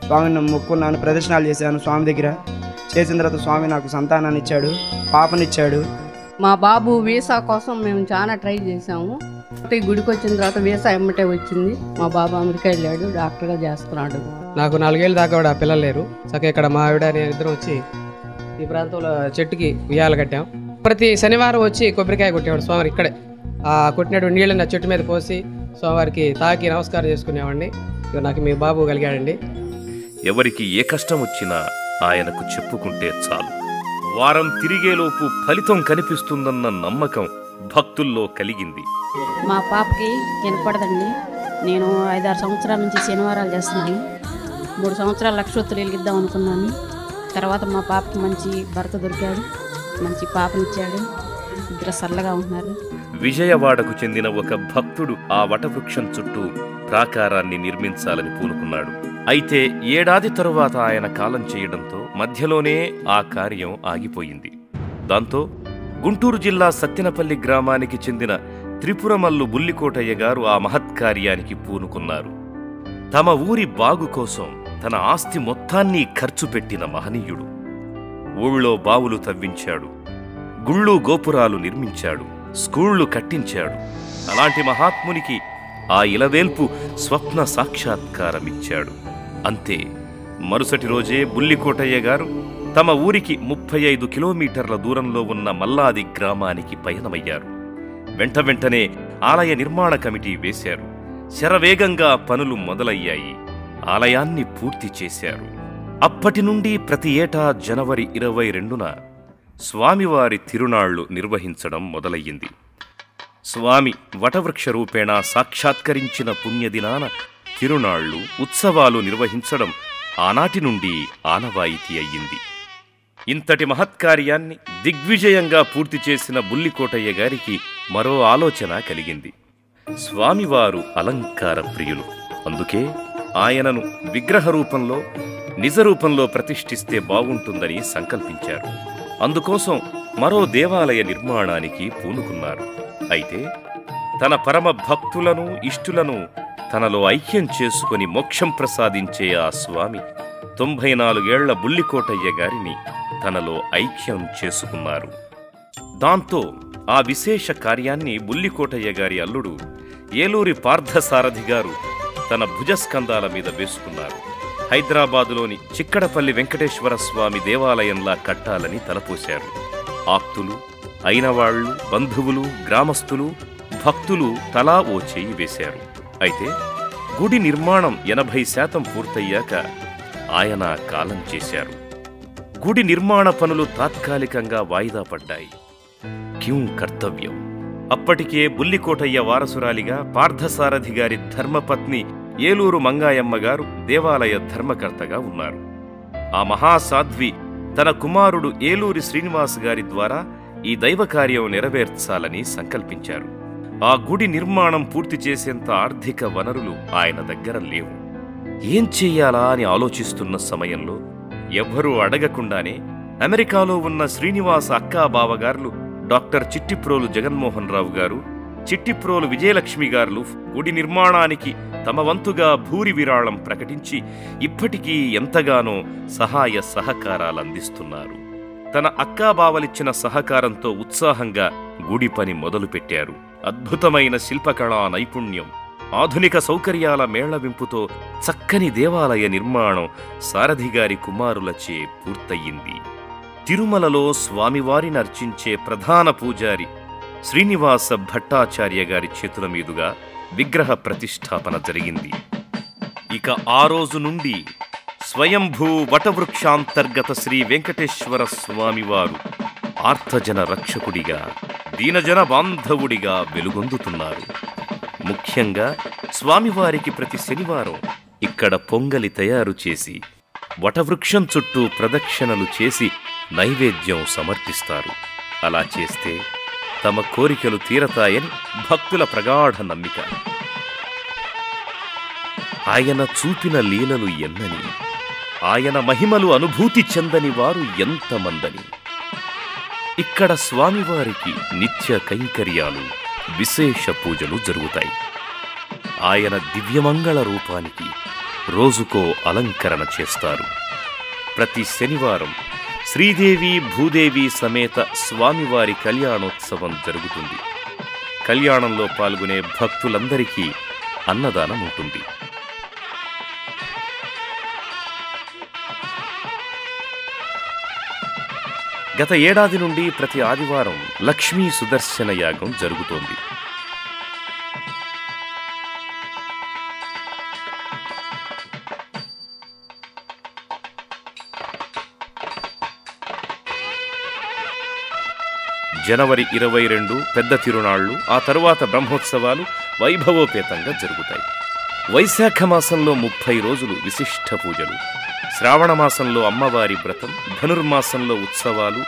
స్వామిని మొక్కున్నాను, ప్రదర్శనలు చేశాను స్వామి దగ్గర. చేసిన తర్వాత స్వామి నాకు సంతానాన్ని ఇచ్చాడు, పాపనిచ్చాడు. మా బాబు వీసా కోసం మేము చాలా ట్రై చేసాము. గుడికి వచ్చిన తర్వాత వీసా ఎమ్మటే వచ్చింది. మా బాబు అమెరికా వెళ్ళాడు, డాక్టర్గా చేస్తున్నాడు. నాకు 4 ఏళ్ళ దాకా కూడా పిల్లలు లేరు. చక్కగా ఇక్కడ మా ఆవిడ నేను ఇద్దరం వచ్చి ఈ ప్రాంతంలో చెట్టుకి ఉయ్యాలు కట్టాం. ప్రతి శనివారం వచ్చి కొబ్బరికాయ కొట్టేవాడు స్వామివారు. ఇక్కడే ఆ కొట్టినటువంటి నీళ్ళని చెట్టు మీద పోసి స్వామివారికి తాకి నమస్కారం చేసుకునేవాడిని. నాకు మీ బాబు కలిగాడండి. ఎవరికి ఏ కష్టం వచ్చినా ఆయనకు చెప్పుకుంటే చాలు, వారం తిరిగేలోపు ఫలితం కనిపిస్తుందన్న నమ్మకం భక్తుల్లో కలిగింది. మా పాపకి వినపడదండి. నేను 5-6 సంవత్సరాల నుంచి శనివారాలు చేస్తున్నాను. 3 సంవత్సరాలు లక్షోత్తులు వెలిగిద్దాం అనుకున్నాను. తర్వాత మా పాపకి మంచి భర్త దొరికాడు, మంచి పాపనిచ్చాడు. ఇద్దరు సరళగా ఉంటున్నారు. విజయవాడకు చెందిన ఒక భక్తుడు ఆ వటవృక్షం చుట్టూ ప్రాకారాన్ని నిర్మించాలని పూనుకున్నాడు. అయితే ఏడాది తరువాత ఆయన కాలం చేయడంతో మధ్యలోనే ఆ కార్యం ఆగిపోయింది. దాంతో గుంటూరు జిల్లా సత్తెనపల్లి గ్రామానికి చెందిన త్రిపురమల్లు బుల్లికోటయ్య గారు ఆ మహత్కార్యానికి పూనుకున్నారు. తమ ఊరి బాగు కోసం తన ఆస్తి మొత్తాన్ని ఖర్చు పెట్టిన మహనీయుడు. ఊళ్ళో బావులు తవ్వించాడు, గుళ్ళు గోపురాలు నిర్మించాడు, స్కూళ్లు కట్టించాడు. అలాంటి మహాత్మునికి ఆ ఇలవేల్పు స్వప్న సాక్షాత్కారమిచ్చాడు. అంతే, మరుసటి రోజే బుల్లికోటయ్య గారు తమ ఊరికి 35 కిలోమీటర్ల దూరంలో ఉన్న మల్లాది గ్రామానికి పయనమయ్యారు. వెంటనే ఆలయ నిర్మాణ కమిటీ వేశారు. శరవేగంగా పనులు మొదలయ్యాయి. ఆలయాన్ని పూర్తి చేశారు. అప్పటి నుండి ప్రతి ఏటా జనవరి 22న స్వామివారి తిరునాళ్లు నిర్వహించడం మొదలయ్యింది. స్వామి వటవృక్ష రూపేణా సాక్షాత్కరించిన పుణ్యదినాన తిరునాళ్లు, ఉత్సవాలు నిర్వహించడం ఆనాటి నుండి ఆనవాయితీ అయ్యింది. ఇంతటి మహత్కార్యాన్ని దిగ్విజయంగా పూర్తి చేసిన బుల్లికోటయ్య గారికి మరో ఆలోచన కలిగింది. స్వామివారు అలంకార ప్రియులు. అందుకే ఆయనను విగ్రహ రూపంలో, నిజ రూపంలో ప్రతిష్ఠిస్తే బాగుంటుందని సంకల్పించారు. అందుకోసం మరో దేవాలయ నిర్మాణానికి పూనుకున్నారు. అయితే తన పరమ భక్తులను, ఇష్టులను తనలో ఐక్యం చేసుకుని మోక్షం ప్రసాదించే ఆ స్వామి 94 ఏళ్ల బుల్లికోటయ్య గారిని తనలో ఐక్యం చేసుకున్నారు. దాంతో ఆ విశేష కార్యాన్ని బుల్లికోటయ్య గారి అల్లుడు ఏలూరి పార్థసారథి గారు తన భుజస్కంధాల మీద వేసుకున్నారు. హైదరాబాదులోని చిక్కడపల్లి వెంకటేశ్వర స్వామి దేవాలయంలా కట్టాలని తలపోశారు. ఆప్తులు, అయినవాళ్లు, బంధువులు, గ్రామస్తులు, భక్తులు తలా ఓ చెయ్యి వేశారు. అయితే గుడి నిర్మాణం 80% పూర్తయ్యాక ఆయన కాలం చేశారు. గుడి నిర్మాణ పనులు తాత్కాలికంగా వాయిదా పడ్డాయి. క్యూం కర్తవ్యం. అప్పటికే బుల్లికోటయ్య వారసురాలిగా పార్థసారథి గారి ధర్మపత్ని ఏలూరు మంగాయమ్మ గారు దేవాలయ ధర్మకర్తగా ఉన్నారు. ఆ మహాసాధ్వి తన కుమారుడు ఏలూరి శ్రీనివాస్ గారి ద్వారా ఈ దైవకార్యం నెరవేర్చాలని సంకల్పించారు. ఆ గుడి నిర్మాణం పూర్తి చేసేంత ఆర్థిక వనరులు ఆయన దగ్గర లేవు. ఏం చెయ్యాలా అని ఆలోచిస్తున్న సమయంలో ఎవ్వరూ అడగకుండానే అమెరికాలో ఉన్న శ్రీనివాస అక్కా బావగారులు డాక్టర్ చిట్టిప్రోలు జగన్మోహన్ రావు గారు, చిట్టిప్రోలు విజయలక్ష్మి గారు గుడి నిర్మాణానికి తమ వంతుగా భూరి విరాళం ప్రకటించి ఇప్పటికీ ఎంతగానో సహాయ సహకారాలందిస్తున్నారు. తన అక్కాబావలిచ్చిన సహకారంతో ఉత్సాహంగా గుడి పని మొదలుపెట్టారు. అద్భుతమైన శిల్పకళా నైపుణ్యం, ఆధునిక సౌకర్యాల మేళవింపుతో చక్కని దేవాలయ నిర్మాణం సారథిగారి కుమారులచే పూర్తయింది. తిరుమలలో స్వామివారిని అర్చించే ప్రధాన పూజారి శ్రీనివాస భట్టాచార్య గారి చేతుల మీదుగా విగ్రహ ప్రతిష్టాపన జరిగింది. ఇక ఆ రోజు నుండి స్వయంభూ వటవృక్షాంతర్గత శ్రీ వెంకటేశ్వర స్వామివారు ఆర్తజన రక్షకుడిగా, దీనజన బాంధవుడిగా వెలుగొందుతున్నారు. ముఖ్యంగా స్వామివారికి ప్రతి శనివారం ఇక్కడ పొంగలి తయారు చేసి వటవృక్షం చుట్టూ ప్రదక్షిణలు చేసి నైవేద్యం సమర్పిస్తారు. అలా చేస్తే తమ కోరికలు తీరతాయని భక్తుల ప్రగాఢ నమ్మిక. ఆయన చూపిన లీలలు ఎన్నని, ఆయన మహిమలు అనుభూతి చెందని వారు ఎంతమందని. ఇక్కడ స్వామివారికి నిత్య కైంకర్యాలు, విశేష పూజలు జరుగుతాయి. ఆయన దివ్యమంగళ రూపానికి రోజుకో అలంకరణ చేస్తారు. ప్రతి శనివారం శ్రీదేవి భూదేవి సమేత స్వామివారి కళ్యాణోత్సవం జరుగుతుంది. కళ్యాణంలో పాల్గొనే భక్తులందరికీ అన్నదానం ఉంటుంది. గత ఏడాది నుండి ప్రతి ఆదివారం లక్ష్మీ సుదర్శన యాగం జరుగుతోంది. జనవరి 22 పెద్ద తిరునాళ్లు, ఆ తరువాత బ్రహ్మోత్సవాలు వైభవోపేతంగా జరుగుతాయి. వైశాఖ మాసంలో 30 రోజులు విశిష్ట పూజలు, శ్రావణ మాసంలో అమ్మవారి వ్రతం, ధనుర్మాసంలో ఉత్సవాలు,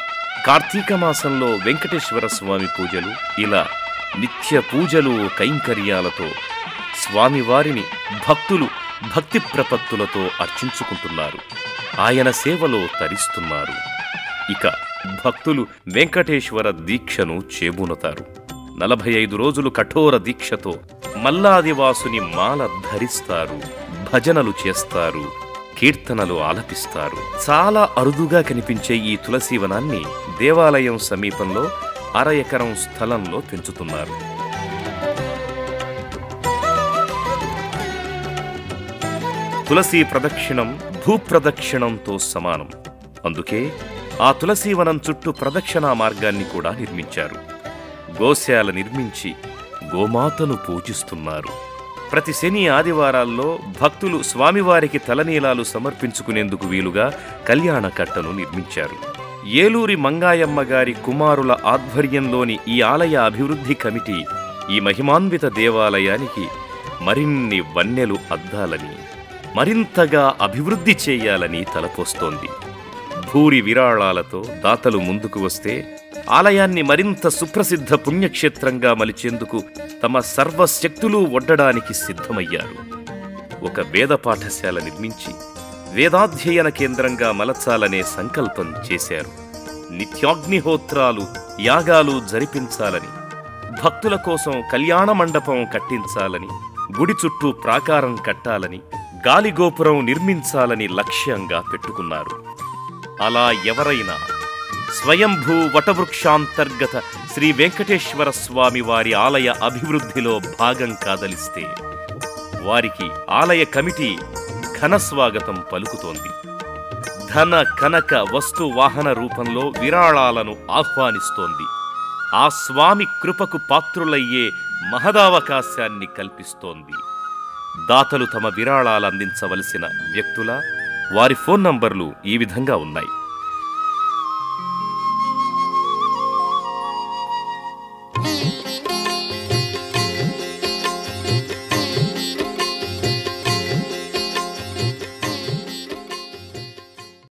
కార్తీక మాసంలో వెంకటేశ్వర స్వామి పూజలు, ఇలా నిత్య పూజలు కైంకర్యాలతో స్వామివారిని భక్తులు భక్తి ప్రపత్తులతో అర్చించుకుంటున్నారు. ఆయన సేవలో తరిస్తున్నారు. ఇక భక్తులు వెంకటేశ్వర దీక్షను చేబూనుతారు. 45 రోజులు కఠోర దీక్షతో మల్లాదివాసుని మాల ధరిస్తారు, భజనలు చేస్తారు, కీర్తనలు ఆలపిస్తారు. చాలా అరుదుగా కనిపించే ఈ తులసీవనాన్ని దేవాలయం సమీపంలో 1/2 ఎకరం స్థలంలో పెంచుతున్నారు. తులసీ ప్రదక్షిణం భూప్రదక్షిణంతో సమానం. అందుకే ఆ తులసీవనం చుట్టూ ప్రదక్షిణా మార్గాన్ని కూడా నిర్మించారు. గోశాల నిర్మించి గోమాతను పూజిస్తున్నారు. ప్రతి శని ఆదివారాల్లో భక్తులు స్వామివారికి తలనీలాలు సమర్పించుకునేందుకు వీలుగా కళ్యాణ కట్టను నిర్మించారు. ఏలూరి మంగాయమ్మ గారి కుమారుల ఆధ్వర్యంలోని ఈ ఆలయ అభివృద్ధి కమిటీ ఈ మహిమాన్విత దేవాలయానికి మరిన్ని వన్నెలు అద్దాలని, మరింతగా అభివృద్ధి చేయాలని తలపోస్తోంది. భూరి విరాళాలతో దాతలు ముందుకు వస్తే ఆలయాన్ని మరింత సుప్రసిద్ధ పుణ్యక్షేత్రంగా మలిచేందుకు తమ సర్వశక్తులు ఒడ్డడానికి సిద్ధమయ్యారు. ఒక వేద పాఠశాల నిర్మించి వేదాధ్యయన కేంద్రంగా మలచాలనే సంకల్పం చేశారు. నిత్యాగ్నిహోత్రాలు, యాగాలు జరిపించాలని, భక్తుల కోసం కళ్యాణ మండపం కట్టించాలని, గుడి చుట్టూ ప్రాకారం కట్టాలని, గాలిగోపురం నిర్మించాలని లక్ష్యంగా పెట్టుకున్నారు. అలా ఎవరైనా స్వయంభూ వటవృక్షాంతర్గత శ్రీ వెంకటేశ్వర స్వామి వారి ఆలయ అభివృద్ధిలో భాగం కాదలిస్తే వారికి ఆలయ కమిటీ ఘన స్వాగతం పలుకుతోంది. ధన కనక వస్తు వాహన రూపంలో విరాళాలను ఆహ్వానిస్తోంది. ఆ స్వామి కృపకు పాత్రులయ్యే మహదావకాశాన్ని కల్పిస్తోంది. దాతలు తమ విరాళాలు అందించవలసిన వ్యక్తుల, వారి ఫోన్ నంబర్లు ఈ విధంగా ఉన్నాయి.